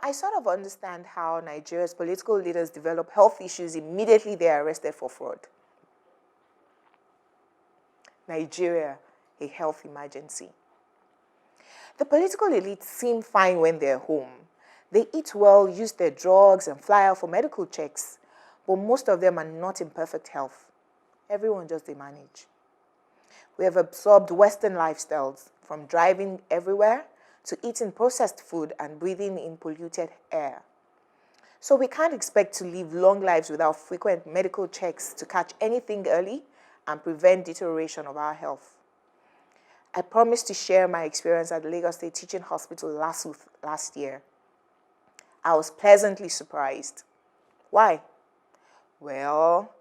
I sort of understand how Nigeria's political leaders develop health issues immediately they are arrested for fraud. Nigeria, a health emergency. The political elites seem fine when they're home. They eat well, use their drugs, and fly out for medical checks, but most of them are not in perfect health. Everyone just they manage. We have absorbed Western lifestyles, from driving everywhere to eating processed food and breathing in polluted air. So we can't expect to live long lives without frequent medical checks to catch anything early and prevent deterioration of our health. I promised to share my experience at the Lagos State Teaching Hospital last year. I was pleasantly surprised. Why? Well,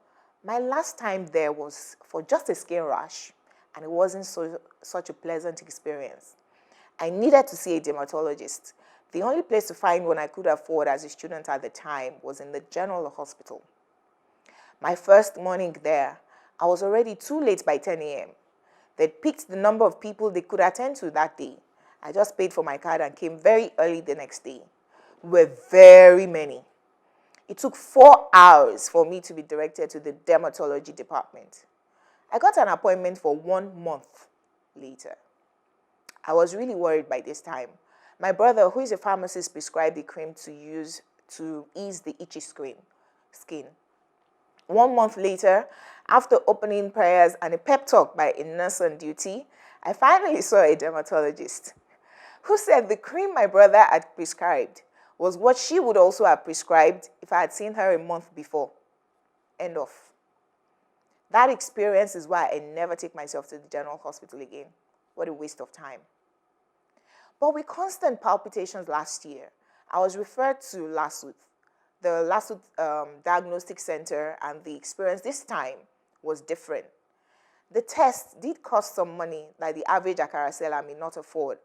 my last time there was for just a skin rash, and it wasn't such a pleasant experience. I needed to see a dermatologist. The only place to find one I could afford as a student at the time was in the general hospital. My first morning there, I was already too late by 10 a.m. They'd picked the number of people they could attend to that day. I just paid for my card and came very early the next day. We were very many. It took 4 hours for me to be directed to the dermatology department. I got an appointment for 1 month later. I was really worried by this time. My brother, who is a pharmacist, prescribed the cream to use to ease the itchy skin. 1 month later, after opening prayers and a pep talk by a nurse on duty, I finally saw a dermatologist who said the cream my brother had prescribed was what she would also have prescribed if I had seen her a month before. End of. That experience is why I never take myself to the general hospital again. What a waste of time. But with constant palpitations last year, I was referred to LASUTH, the LASUTH Diagnostic Center, and the experience this time was different. The test did cost some money that the average Akara seller may not afford,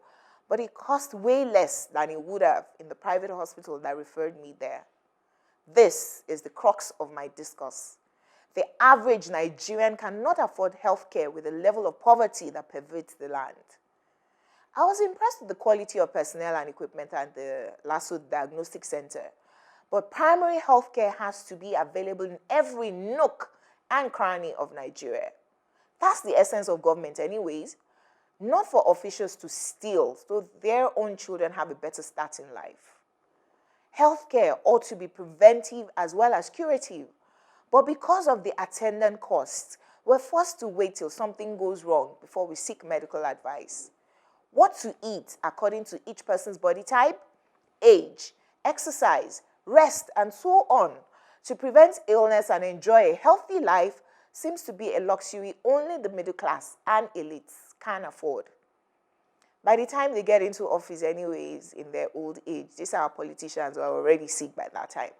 but it cost way less than it would have in the private hospital that referred me there. This is the crux of my discourse. The average Nigerian cannot afford healthcare with the level of poverty that pervades the land. I was impressed with the quality of personnel and equipment at the LASUTH Diagnostic Center, but primary healthcare has to be available in every nook and cranny of Nigeria. That's the essence of government anyways, not for officials to steal so their own children have a better start in life. Healthcare ought to be preventive as well as curative, but because of the attendant costs, we're forced to wait till something goes wrong before we seek medical advice. What to eat according to each person's body type, age, exercise, rest, and so on to prevent illness and enjoy a healthy life seems to be a luxury only the middle class and elites can afford. By the time they get into office anyways in their old age, these are our politicians who are already sick by that time.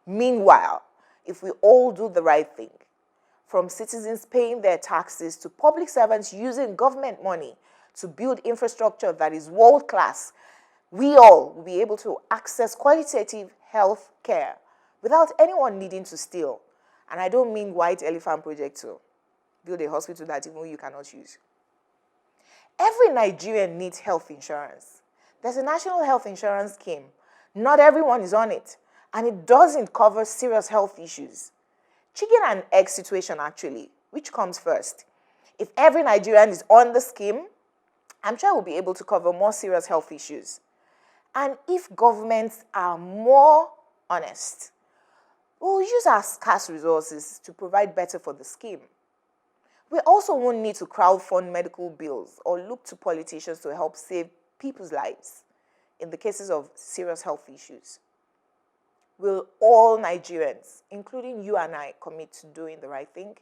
Meanwhile, if we all do the right thing, from citizens paying their taxes to public servants using government money to build infrastructure that is world-class, we all will be able to access qualitative health care without anyone needing to steal. And I don't mean white elephant project to build a hospital that even you cannot use. Every Nigerian needs health insurance. There's a national health insurance scheme. Not everyone is on it, and it doesn't cover serious health issues. Chicken and egg situation actually, which comes first? If every Nigerian is on the scheme, I'm sure we'll be able to cover more serious health issues. And if governments are more honest, we'll use our scarce resources to provide better for the scheme. We also won't need to crowdfund medical bills or look to politicians to help save people's lives in the cases of serious health issues. Will all Nigerians, including you and I, commit to doing the right thing?